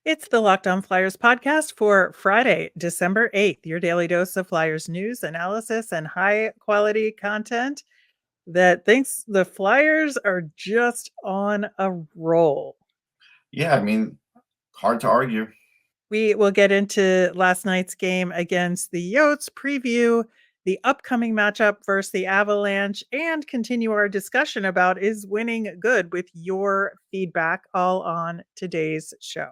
It's the Locked On Flyers podcast for Friday, December 8th, your daily dose of Flyers news, analysis, and high quality content that thinks the Flyers are just on a roll. Yeah, I mean, hard to argue. We will get into last night's game against the Yotes, preview the upcoming matchup versus the Avalanche, and continue our discussion about is winning good with your feedback, all on today's show.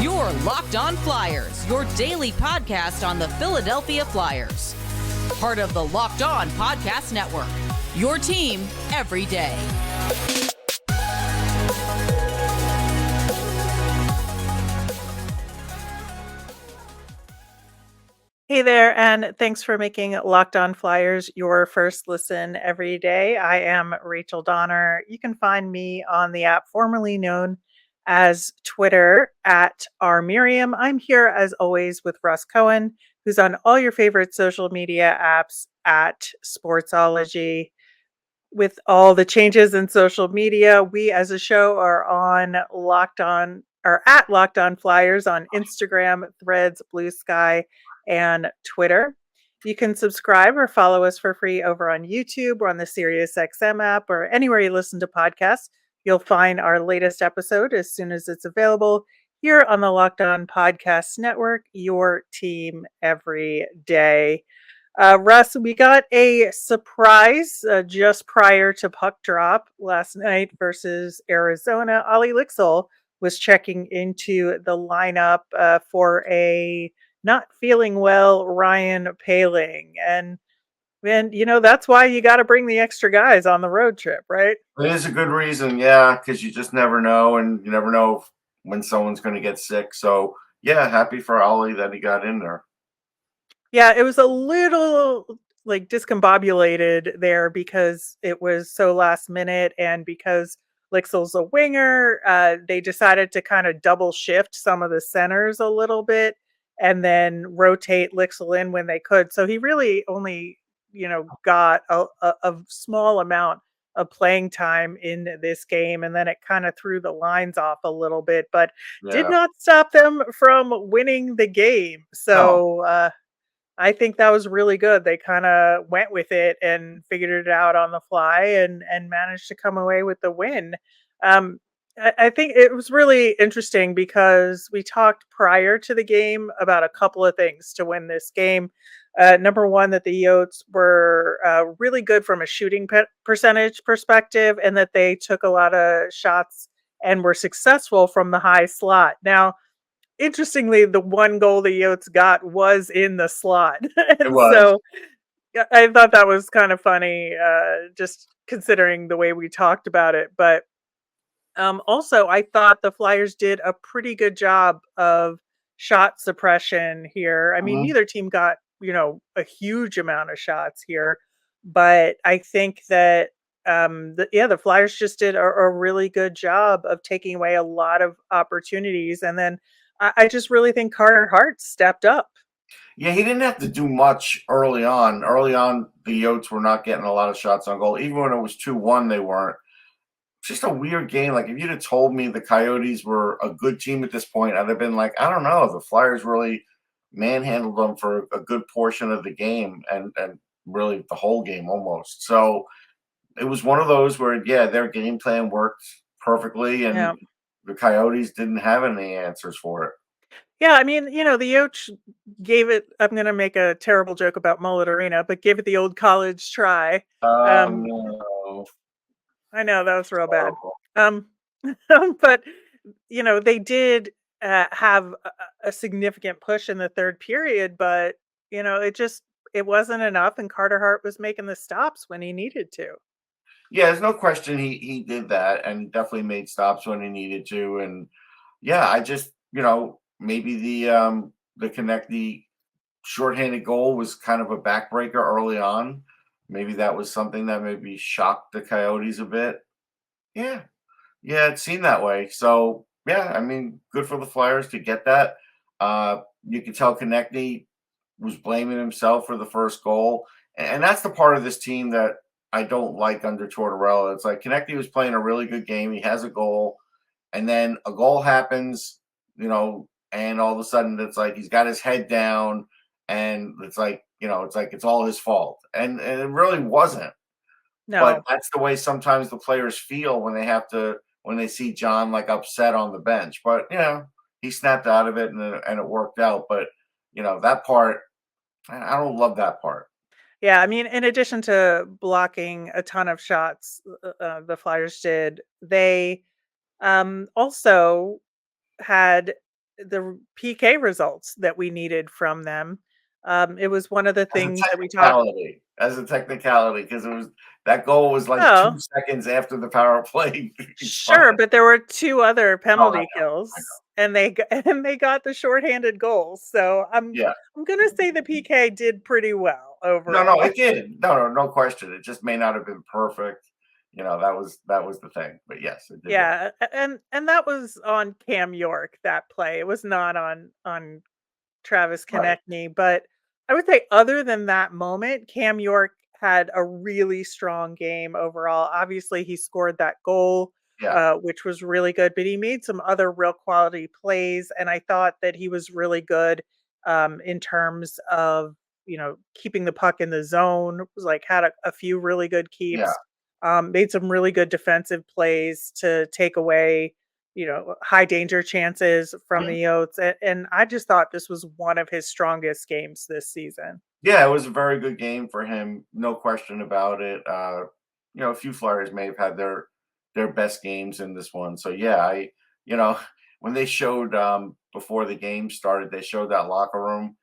Your Locked On Flyers, your daily podcast on the Philadelphia Flyers. Part of the Locked On Podcast Network, your team every day. Hey there, and thanks for making Locked On Flyers your first listen every day. I am Rachel Donner. You can find me on the app formerly known as Twitter at rmiriam. I'm here as always with Russ Cohen, who's on all your favorite social media apps at Sportsology. With all the changes in social media, we as a show are on Locked On or at Locked On Flyers on Instagram, Threads, Blue Sky, and Twitter. You can subscribe or follow us for free over on YouTube or on the SiriusXM app or anywhere you listen to podcasts. You'll find our latest episode as soon as it's available here on the Locked On Podcast Network, your team every day. Russ, we got a surprise just prior to puck drop last night versus Arizona. Olle Lycksell was checking into the lineup for a not feeling well Ryan Paling. And that's why you got to bring the extra guys on the road trip, right? It is a good reason, yeah, because you just never know, and you never know when someone's going to get sick. So, yeah, happy for Ollie that he got in there. Yeah, it was a little like discombobulated there because it was so last minute and because Lycksell's a winger, they decided to kind of double shift some of the centers a little bit and then rotate Lycksell in when they could. So he really only, got a small amount of playing time in this game, and then it kind of threw the lines off a little bit, but did Yeah. not stop them from winning the game. No. So I think that was really good. They kind of went with it and figured it out on the fly and managed to come away with the win. Um, I think it was really interesting because we talked prior to the game about a couple of things to win this game. Number one, that the Yotes were really good from a shooting percentage perspective, and that they took a lot of shots and were successful from the high slot. Now, interestingly, the one goal the Yotes got was in the slot. It And was. so I thought that was kind of funny, just considering the way we talked about it. But also, I thought the Flyers did a pretty good job of shot suppression here. I mean, Mhm. neither team got, a huge amount of shots here, but I think that the Flyers just did a really good job of taking away a lot of opportunities. And then I just really think Carter Hart stepped up. Yeah, he didn't have to do much early on. Early on, the Yotes were not getting a lot of shots on goal. Even when it was 2-1, they weren't. Just a weird game. Like, if you'd have told me the Coyotes were a good team at this point, I'd have been like, I don't know. The Flyers really manhandled them for a good portion of the game and really the whole game almost. So it was one of those where, yeah, their game plan worked perfectly, and Yeah. the Coyotes didn't have any answers for it. Yeah, I mean, the Yoch gave it. I'm going to make a terrible joke about Mullet Arena, but gave it the old college try. Um, No. I know that was real bad. Horrible. Um, but they did have a significant push in the third period, but it wasn't enough, and Carter Hart was making the stops when he needed to. Yeah, there's no question he did that, and definitely made stops when he needed to. And yeah, I just maybe the shorthanded goal was kind of a backbreaker early on. Maybe that was something that maybe shocked the Coyotes a bit. Yeah, yeah, it seemed that way. So yeah, I mean, good for the Flyers to get that. You could tell Konechny was blaming himself for the first goal, and that's the part of this team that I don't like under Tortorella. It's like Konechny was playing a really good game. He has a goal, and then a goal happens, and all of a sudden it's like he's got his head down, and it's like, it's like it's all his fault, and it really wasn't. But No. that's the way sometimes the players feel when they see John like upset on the bench. But he snapped out of it, and it worked out. But that part, I don't love that part. Yeah, I mean, in addition to blocking a ton of shots, the Flyers did, they, also had the PK results that we needed from them. It was one of the things that we talked. As a technicality, because it was that goal was like Oh, 2 seconds after the power play sure, expired. but there were 2 other Oh, I penalty know, I kills, know. and and they got the shorthanded goals, so Yeah. I'm gonna say the PK did pretty well No, no, overall. it did. No, no, no question. It just may not have been perfect. That was the thing. But yes, it did well. Yeah, and that was on Cam York, that play. It was not on Travis Right. Konechny, but I would say other than that moment, Cam York had a really strong game overall. Obviously, he scored that goal, Yeah. which was really good, but he made some other real quality plays, and I thought that he was really good in terms of keeping the puck in the zone. Was like had a few really good Yeah. keeps, made some really good defensive plays to take away high danger chances from Mhm. the Yotes, and I just thought this was one of his strongest games this season. Yeah, it was a very good game for him, no question about it. A few Flyers may have had their best games in this one. So yeah, you know, when they showed before the game started, they showed that locker room.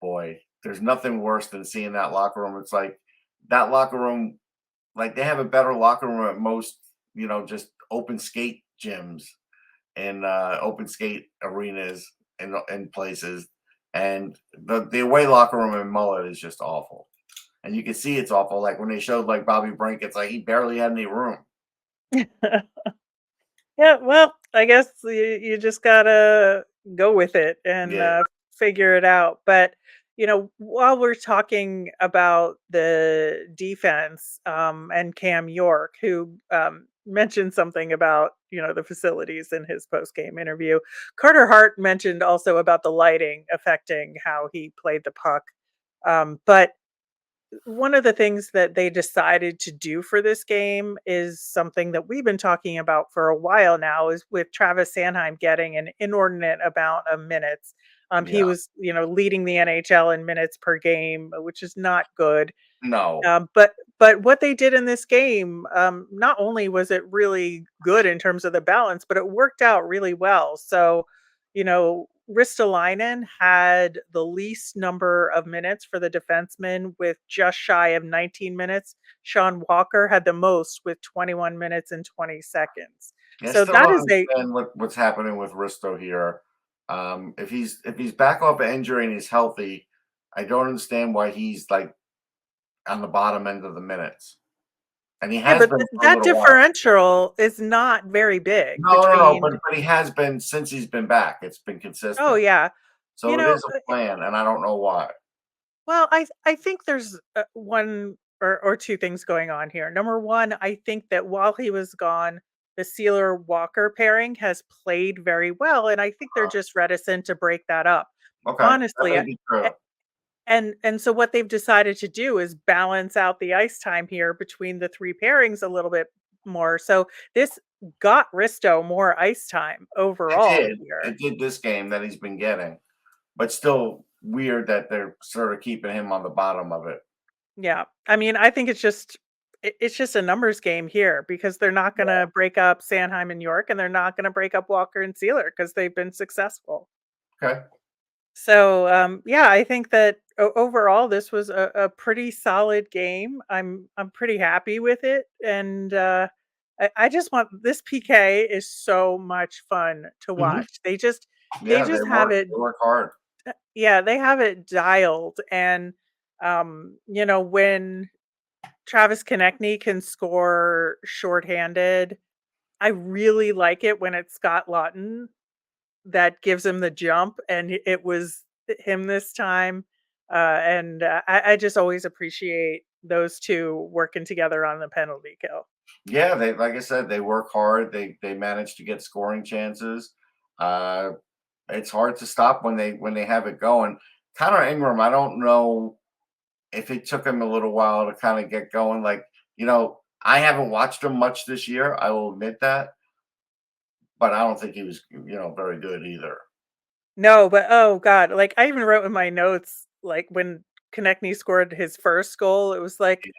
Boy, there's nothing worse than seeing that locker room. It's like that locker room, like they have a better locker room at most, just open skate gyms and open skate arenas and places. And the away locker room in Mullet is just awful. And you can see it's awful. Like when they showed like Bobby Brink, it's like he barely had any room. Yeah, well, I guess you just gotta go with it and Yeah, figure it out. But while we're talking about the defense and Cam York, who mentioned something about the facilities in his post game interview, Carter Hart mentioned also about the lighting affecting how he played the puck. But one of the things that they decided to do for this game is something that we've been talking about for a while now is with Travis Sanheim getting an inordinate amount of minutes. He yeah. was, leading the NHL in minutes per game, which is not good. No. But what they did in this game, not only was it really good in terms of the balance, but it worked out really well. So, Ristolainen had the least number of minutes for the defenseman with just shy of 19 minutes. Sean Walker had the most with 21 minutes and 20 seconds. I So still that don't is a understand what's happening with Risto here. If he's back off of injury and he's healthy, I don't understand why he's like on the bottom end of the minutes. And he yeah, has but been for a that little while. differential is not very big No, no, no, between. but he has been since he's been back. It's been Oh consistent. yeah. You So it know, is a plan, and I don't know why. Well, I think there's one or two things going on here. Number one, I think that while he was gone, the Sealer Walker pairing has played very well, and I think they're just reticent to break that up. Okay, that Honestly, may be true. and so what they've decided to do is balance out the ice time here between the three pairings a little bit more. So this got Risto more ice time It overall did. here. It did this game that he's been getting, but still weird that they're sort of keeping him on the bottom of it. Yeah. I mean, I think it's just a numbers game here because they're not Yeah. gonna break up Sanheim and York, and they're not gonna break up Walker and Sealer because 'cause they've been successful. Okay. So, yeah, I think that overall this was a pretty solid game. I'm pretty happy with it, and I just want this PK is so much fun to Hmm. watch. They Yeah, they just have work. it. They work hard. Yeah, they have it dialed, and when Travis Konechny can score shorthanded. I really like it when it's Scott Laughton that gives him the jump, and it was him this time. And I just always appreciate those two working together on the penalty kill. Yeah, they like I said, they work hard. They manage to get scoring chances. Uh, it's hard to stop when they have it going. Connor Ingram, I don't know if it took him a little while to kind of get going. Like, I haven't watched him much this year. I will admit that, but I don't think he was, very good either. No, but oh god, like I even wrote in my notes, like when Konechny scored his first goal, it was like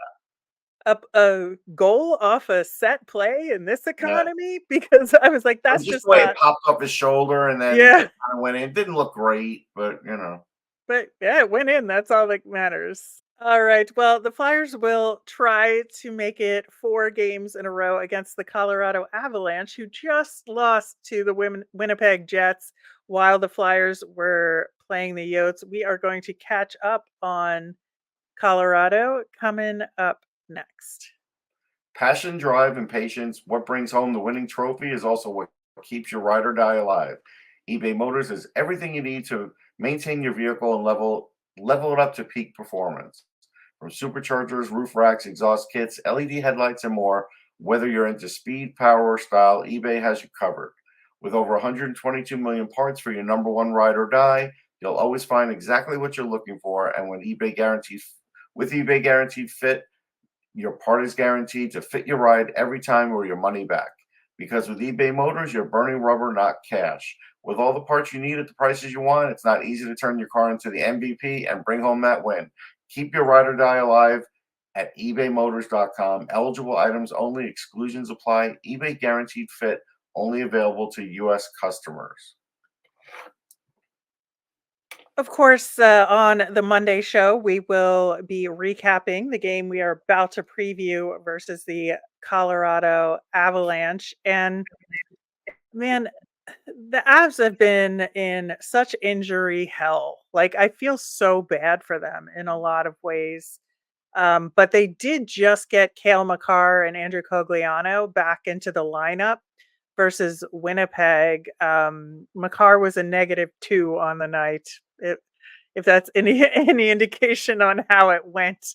a goal off a set play in this Yeah, economy because I was like, it that's was just just the way it not. popped off his shoulder, and then Yeah, it kind of went in. It didn't look great, but but yeah, it went in. That's all that matters. All right. Well, the Flyers will try to make it 4 games in a row against the Colorado Avalanche, who just lost to the Winnipeg Jets while the Flyers were playing the Yotes. We are going to catch up on Colorado coming up next. passion, drive, and patience. What brings home the winning trophy is also what keeps your ride or die alive. eBay Motors is everything you need to maintain your vehicle and level it up to peak performance. From superchargers, roof racks, exhaust kits, LED headlights, and more, whether you're into speed, power, or style, eBay has you covered. With over 122 million parts for your number one ride or die, you'll always find exactly what you're looking for. And with eBay Guaranteed Fit, your part is guaranteed to fit your ride every time or your money back. Because with eBay Motors, you're burning rubber, not cash. With all the parts you need at the prices you want, it's not easy to turn your car into the MVP and bring home that win. Keep your ride or die alive at ebaymotors.com. Eligible items only, exclusions apply. eBay Guaranteed Fit only available to U.S. customers. Of course, on the Monday show, we will be recapping the game we are about to preview versus the Colorado Avalanche. And man, the Avs have been in such injury hell. Like, I feel so bad for them in a lot of ways. But they did just get Cale Makar and Andrew Cogliano back into the lineup versus Winnipeg. Makar was a -2 on the night. If that's any any indication on how it went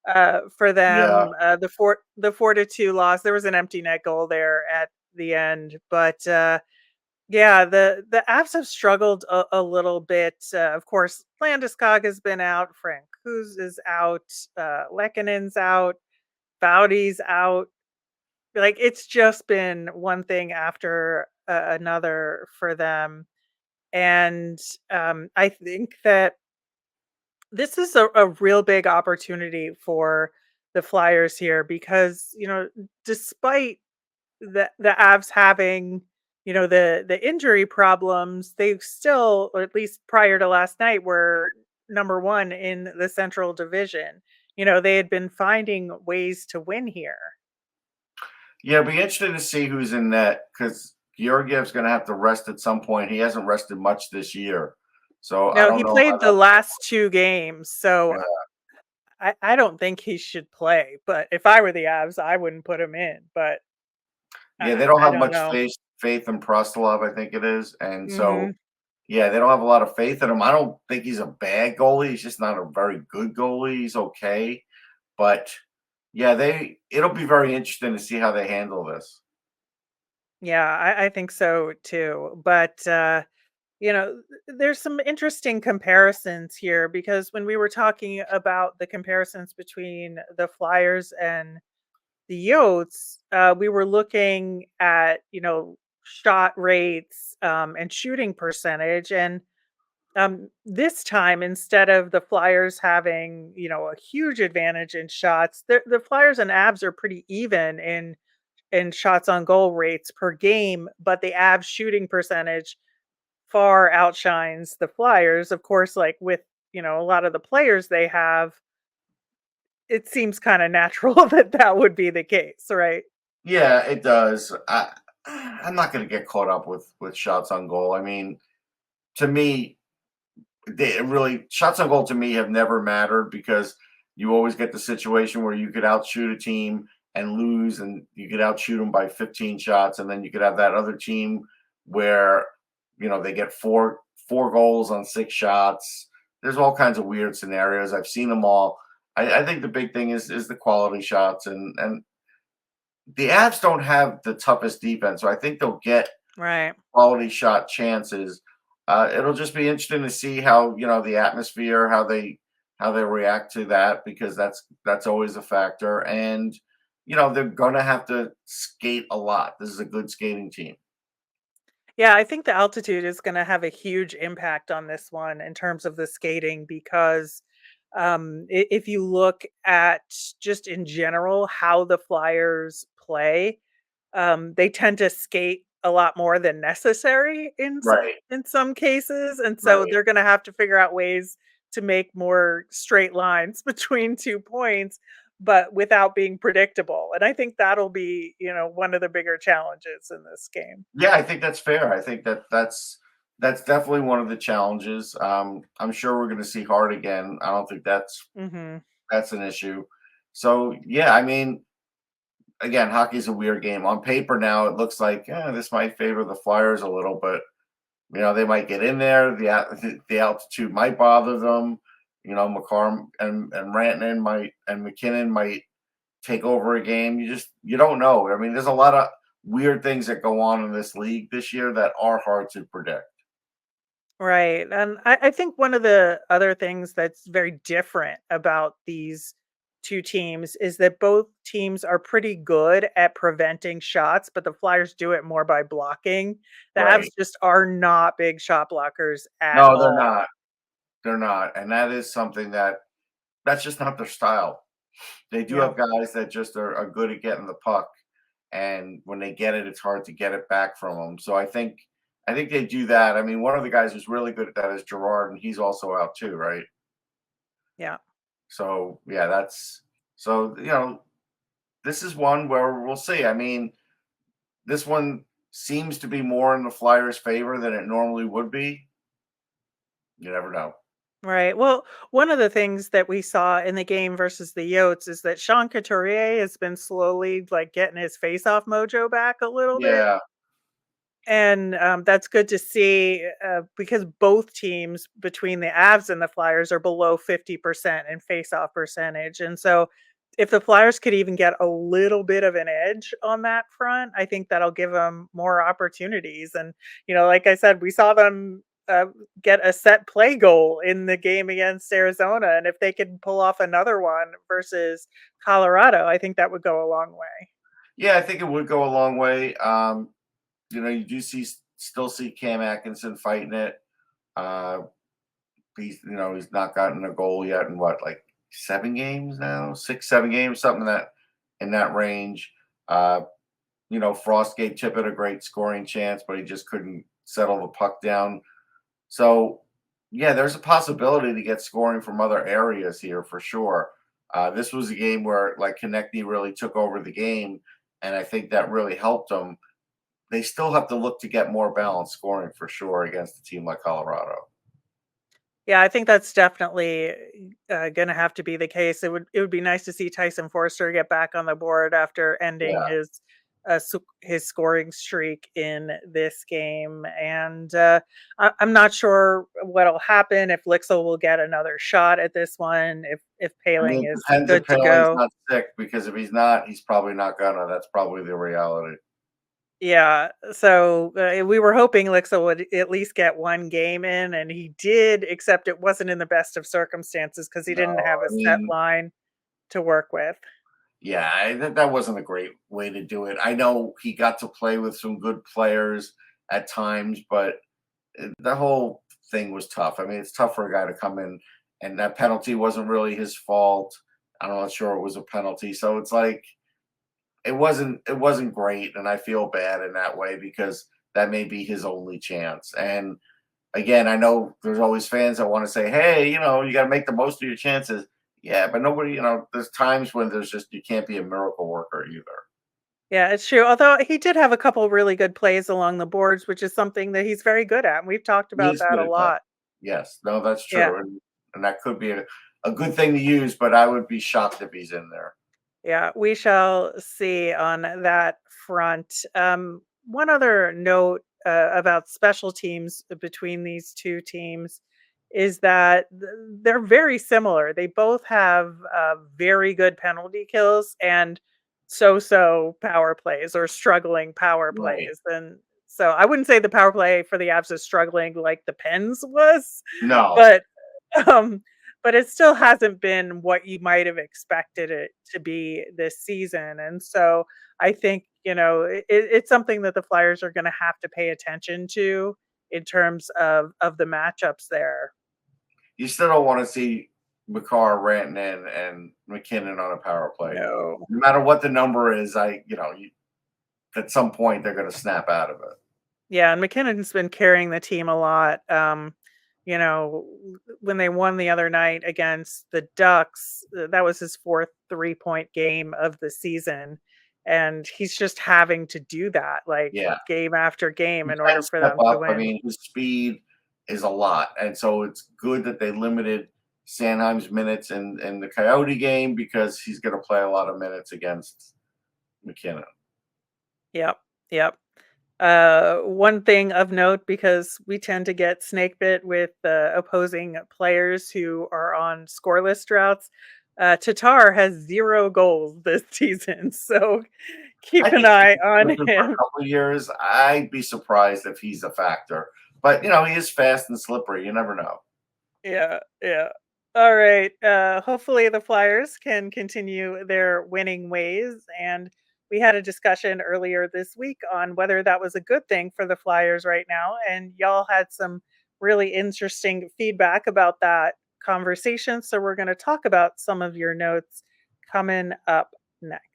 for Yeah. them, the 4-2 loss. There was an empty net goal there at the end, but yeah, the Avs have struggled a little bit. Of course, Landeskog has been out. Frank Kuz is out. Lekkonen's out. Bowdy's out. Like it's just been one thing after another for them, and I think that this is a real big opportunity for the Flyers here because despite the Avs having, the injury problems, they still, or at least prior to last night, were number 1 in the Central Division. They had been finding ways to win here. Yeah, it'll be interesting to see who's in net because Georgiev's going to have to rest at some point. He hasn't rested much this year. So I No, don't he know how played the that's last 2 games, so going. I don't think he should play, but if I were the Avs, I wouldn't put him in, but Yeah, they don't I have don't much know. faith in Prostalov, I think it is, and so Mhm. yeah, they don't have a lot of faith in him. I don't think he's a bad goalie. He's just not a very good goalie. He's okay, but yeah, it'll be very interesting to see how they handle this. Yeah, I think so too. But there's some interesting comparisons here because when we were talking about the comparisons between the Flyers and the Yotes, we were looking at shot rates and shooting percentage, and this time instead of the Flyers having a huge advantage in shots, the Flyers and Abs are pretty even in shots on goal rates per game, but the Avs shooting percentage far outshines the Flyers. Of course, like with, a lot of the players they have, it seems kind of natural that that would be the case, right? Yeah, it does. I'm not going to get caught up with shots on goal. I mean, to me, shots on goal to me have never mattered because you always get the situation where you could outshoot a team and lose, and you could outshoot them by 15 shots, and then you could have that other team where they get four goals on 6 shots. There's all kinds of weird scenarios. I've seen them all. I think the big thing is the quality shots, and the Avs don't have the toughest defense, so I think they'll get Right. quality shot chances. It'll just be interesting to see how the atmosphere, how they react to that because that's always a factor. And they're gonna have to skate a lot. This is a good skating team. Yeah, I think the altitude is gonna have a huge impact on this one in terms of the skating because, if you look at just in general how the Flyers play, they tend to skate a lot more than necessary Right, in some cases, and so right. they're gonna have to figure out ways to make more straight lines between 2 points, but without being predictable, and I think that'll be, one of the bigger challenges in this game. Yeah, I think that's fair. I think that's definitely one of the challenges. I'm sure we're going to see Hart again. I don't think Mhm. that's an issue. So yeah, I mean, again, hockey's a weird game. On paper now, it looks like this might favor the Flyers a little, but they might get in there. The altitude might bother them. McCarm and Rantanen might and McKinnon might take over a game. You don't know. I mean, there's a lot of weird things that go on in this league this year that are hard to predict. Right. And I think one of the other things that's very different about these two teams is that both teams are pretty good at preventing shots, but the Flyers do it more by blocking. The Avs Right. just are not big shot blockers at No, they're all. not. They're not. And that is something that's just not their style. They do Yeah. have guys that just are good at getting the puck. And when they get it, it's hard to get it back from them. So I think they do that. I mean, one of the guys who's really good at that is Gerard, and he's also out too, right? Yeah. So yeah, that's so this is one where we'll see. I mean, this one seems to be more in the Flyers' favor than it normally would be. You never know. Right. Well, one of the things that we saw in the game versus the Yotes is that Sean Couturier has been slowly like getting his face-off mojo back a little bit. Yeah, And, that's good to see, because both teams between the Avs and the Flyers are below 50% in faceoff percentage, and so if the Flyers could even get a little bit of an edge on that front, I think that'll give them more opportunities, and, like I said, we saw them, get a set play goal in the game against Arizona, and if they could pull off another one versus Colorado, I think that would go a long way. yeah, I think it would go a long way. You do still see Cam Atkinson fighting it. Uh, he's not gotten a goal yet in what, like 7 games now, 6, 7 games, something in that range. Uh, Frost gave Tippett a great scoring chance, but he just couldn't settle the puck down. So, yeah, there's a possibility to get scoring from other areas here for sure. This was a game where like Konechny really took over the game, and I think that really helped them. They still have to look to get more balanced scoring for sure against a team like Colorado. Yeah, I think that's definitely, gonna have to be the case. It would be nice to see Tyson Forster get back on the board after ending Yeah, his scoring streak in this game, and, I'm not sure what'll happen, if Lycksell will get another shot at this one, if I Paling mean, it is depends if good to Paley's go. not sick because if he's not, he's probably not gonna. That's probably the reality. Yeah, so, we were hoping Lycksell would at least get 1 game in, and he did, except it wasn't in the best of circumstances because he No, didn't have a I set mean, line to work with. yeah, that wasn't a great way to do it. I know he got to play with some good players at times, but the whole thing was tough. I mean, it's tough for a guy to come in, and that penalty wasn't really his fault. I'm not sure it was a penalty, so it's like it wasn't great, and I feel bad in that way because that may be his only chance. And again, I know there's always fans that want to say, "Hey, you got to make the most of your chances." Yeah, but nobody, there's times when there's just you can't be a miracle worker either. Yeah, it's true, although he did have a couple really good plays along the boards, which is something that he's very good at, and we've talked He about is that good a at that. lot. Yes, no, that's Yeah. true, and that could be a good thing to use. But I would be shocked if he's in there. Yeah, we shall see on that front. One other note about special teams between these two teams is that they're very similar. They both have very good penalty kills, and so-so power plays or struggling power Right. plays. And so I wouldn't say the power play for the Avs is struggling like the Pens was, No. but um, but it still hasn't been what you might have expected it to be this season. And so I think, it's something that the Flyers are going to have to pay attention to in terms of the matchups there. You still don't want to see McCarr, Rantanen, and McKinnon on a power play. No. No matter what the number is, at some point they're going to snap out of it. Yeah, and McKinnon's been carrying the team a lot. You know, when they won the other night against the Ducks, that was his fourth 3-point game of the season. And he's just having to do that like Yeah, game after game he in can order for step them to up. I win. mean, his speed is a lot, and so it's good that they limited Sanheim's minutes in the Coyote game because he's going to play a lot of minutes against McKinnon. Yep. Yep. One thing of note, because we tend to get snake bit with opposing players who are on scoreless droughts, Tatar has 0 goals this season, so I keep an think he's eye been on with him for a him. couple of years. I'd be surprised if he's a factor, but he is fast and slippery. You never know. Yeah, yeah. All right. Hopefully the Flyers can continue their winning ways. And we had a discussion earlier this week on whether that was a good thing for the Flyers right now. And y'all had some really interesting feedback about that conversation. So we're going to talk about some of your notes coming up next.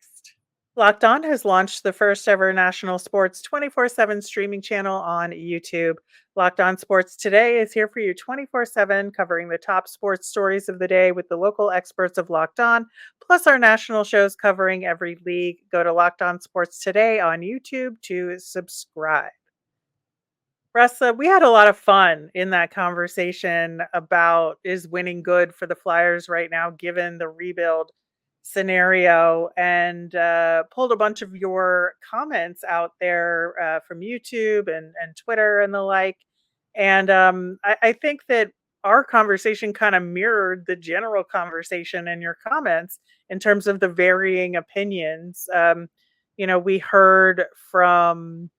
Locked On has launched the first ever national sports 24/7 streaming channel on YouTube. Locked On Sports Today is here for you 24/7, covering the top sports stories of the day with the local experts of Locked On, plus our national shows covering every league. Go to Locked On Sports Today on YouTube to subscribe. Russ, we had a lot of fun in that conversation about is winning good for the Flyers right now, given the rebuild scenario, and pulled a bunch of your comments out there from YouTube and Twitter and the like. And I think that our conversation kind of mirrored the general conversation in your comments in terms of the varying opinions. We heard from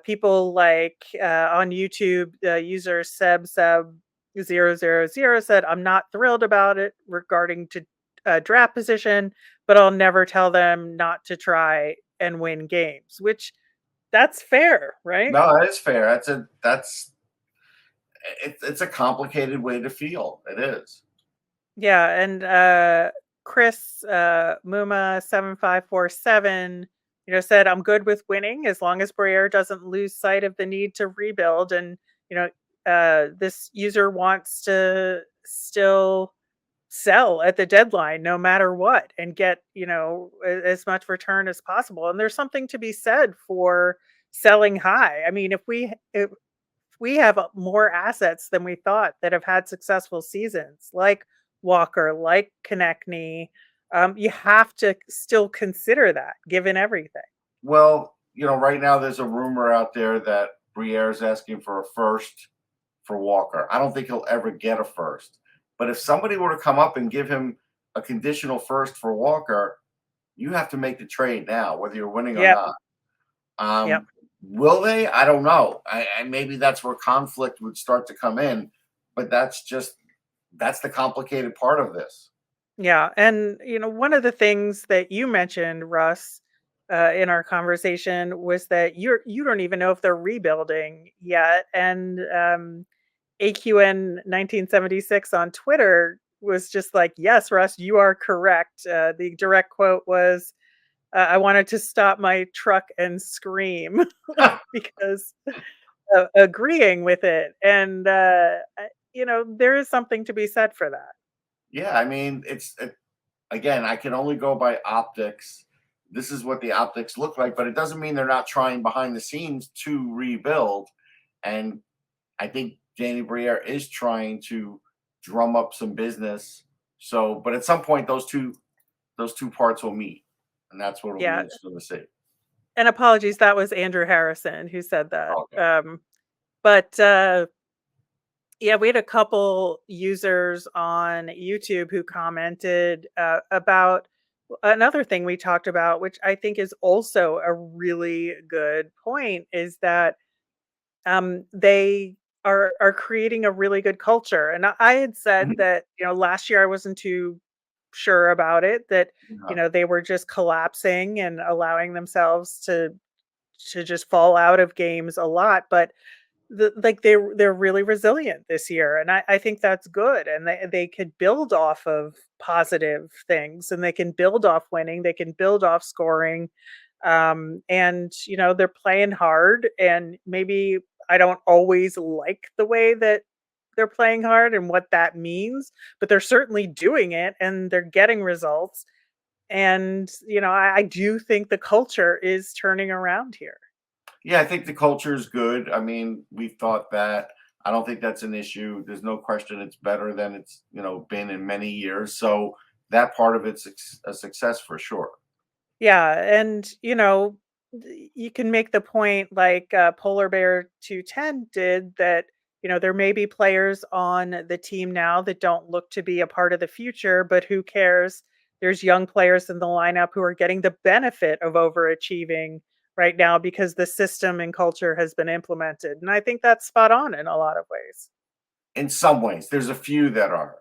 people like on YouTube, user Seb000 said, "I'm not thrilled about it regarding to draft position, but I'll never tell them not to try and win games," which that's fair, right? No, that is fair. It's a complicated way to feel. It is. Yeah, and Chris Muma7547, said, "I'm good with winning as long as Briere doesn't lose sight of the need to rebuild." And this user wants to still sell at the deadline no matter what and get as much return as possible. And there's something to be said for selling high. I mean, if we have more assets than we thought that have had successful seasons, like Walker, like Konechny. You have to still consider that, given everything. Well, right now there's a rumor out there that Briere is asking for a first for Walker. I don't think he'll ever get a first. But if somebody were to come up and give him a conditional first for Walker, you have to make the trade now, whether you're winning or Yep. not. Yep. Will they? I don't know. I maybe that's where conflict would start to come in, but that's the complicated part of this. Yeah. And, one of the things that you mentioned, Russ, in our conversation was that you don't even know if they're rebuilding yet. And AQN 1976 on Twitter was just like, "Yes, Russ, you are correct." The direct quote was, "I wanted to stop my truck and scream," because agreeing with it. And, there is something to be said for that. Yeah, I mean, again, I can only go by optics. This is what the optics look like, but it doesn't mean they're not trying behind the scenes to rebuild. And I think Danny Briere is trying to drum up some business. So, but at some point, those two parts will meet, and that's what will be Yeah. interesting to see. And apologies, that was Andrew Harrison who said that. Okay. But yeah, we had a couple users on YouTube who commented about Another thing we talked about, which I think is also a really good point, is that they are creating a really good culture. And I had said Mhm. that, last year I wasn't too sure about it, that, Yeah. they were just collapsing and allowing themselves to just fall out of games a lot. But they're really resilient this year, and I think that's good, and they could build off of positive things, and they can build off winning, they can build off scoring, and they're playing hard, and maybe I don't always like the way that they're playing hard and what that means, but they're certainly doing it and they're getting results, and I do think the culture is turning around here. Yeah, I think the culture is good. I mean, we've thought that. I don't think that's an issue. There's no question it's better than it's, been in many years. So that part of it's a success for sure. Yeah, and you can make the point like Polar Bear 210 did, that there may be players on the team now that don't look to be a part of the future, but who cares? There's young players in the lineup who are getting the benefit of overachieving right now because the system and culture has been implemented. And I think that's spot on in a lot of ways. In some ways, there's a few that are.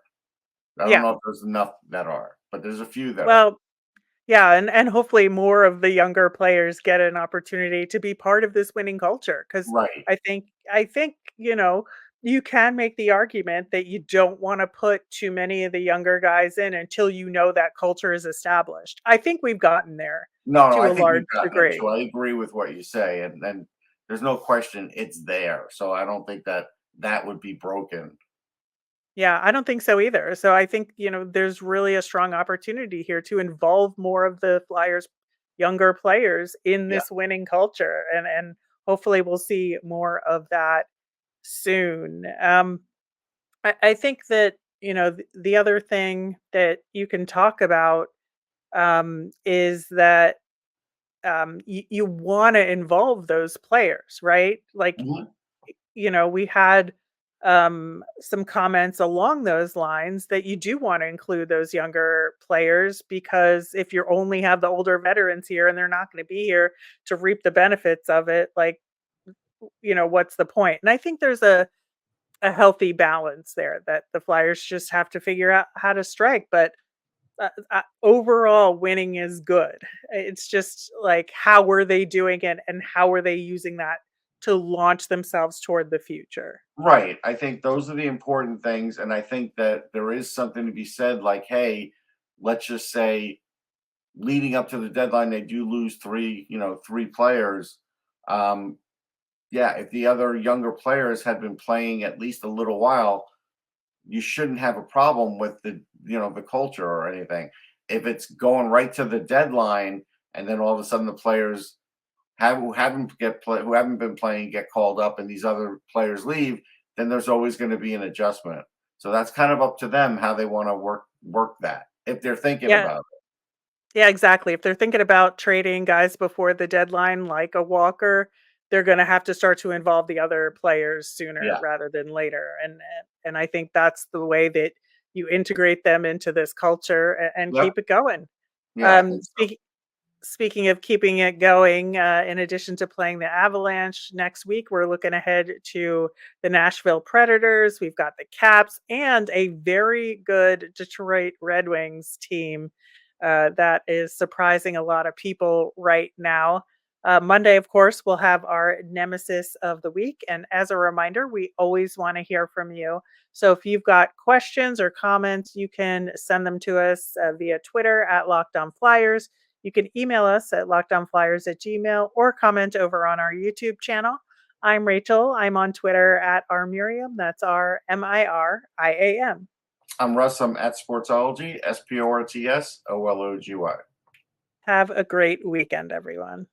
I don't Yeah. know if there's enough that are, but there's a few that are. Well, yeah, and hopefully more of the younger players get an opportunity to be part of this winning culture, because Right. I think, you can make the argument that you don't wanna put too many of the younger guys in until that culture is established. I think we've gotten there No, no, to I a think large we've gotten there too. degree. I agree with what you say, and there's no question it's there. So I don't think that that would be broken. Yeah, I don't think so either. So I think, there's really a strong opportunity here to involve more of the Flyers' younger players in Yeah. this winning culture, and hopefully we'll see more of that soon. I think that, the other thing that you can talk about, is that you want to involve those players, right? Like, Mhm. we had some comments along those lines that you do want to include those younger players, because if you only have the older veterans here and they're not going to be here to reap the benefits of it, like, what's the point? And I think there's a healthy balance there that the Flyers just have to figure out how to strike. But overall, winning is good. It's just like, how were they doing it, and how are they using that to launch themselves toward the future? Right. I think those are the important things, and I think that there is something to be said. Like, hey, let's just say leading up to the deadline, they do lose three players. Um, yeah, if the other younger players had been playing at least a little while, you shouldn't have a problem with the culture or anything. If it's going right to the deadline, and then all of a sudden the players who haven't been playing get called up, and these other players leave, then there's always going to be an adjustment. So that's kind of up to them how they want to work that if they're thinking Yeah, about yeah, exactly. If they're thinking about trading guys before the deadline, like a Walker, they're going to have to start to involve the other players it. sooner Yeah. rather than later. And I think that's the way that you integrate them into this culture, and Yep. keep it going. Yeah, I Um, think so. speak, Speaking of keeping it going, in addition to playing the Avalanche next week, we're looking ahead to the Nashville Predators. We've got the Caps and a very good Detroit Red Wings team that is surprising a lot of people right now. Monday, of course, we'll have our nemesis of the week. And as a reminder, we always want to hear from you. So if you've got questions or comments, you can send them to us via Twitter at Locked On Flyers. You can email us at lockedonflyers@gmail, or comment over on our YouTube channel. I'm Rachel. I'm on Twitter at rmiriam. That's RMIRIAM. I'm Russ. I'm at Sportsology, SPORTSOLOGY. Have a great weekend, everyone.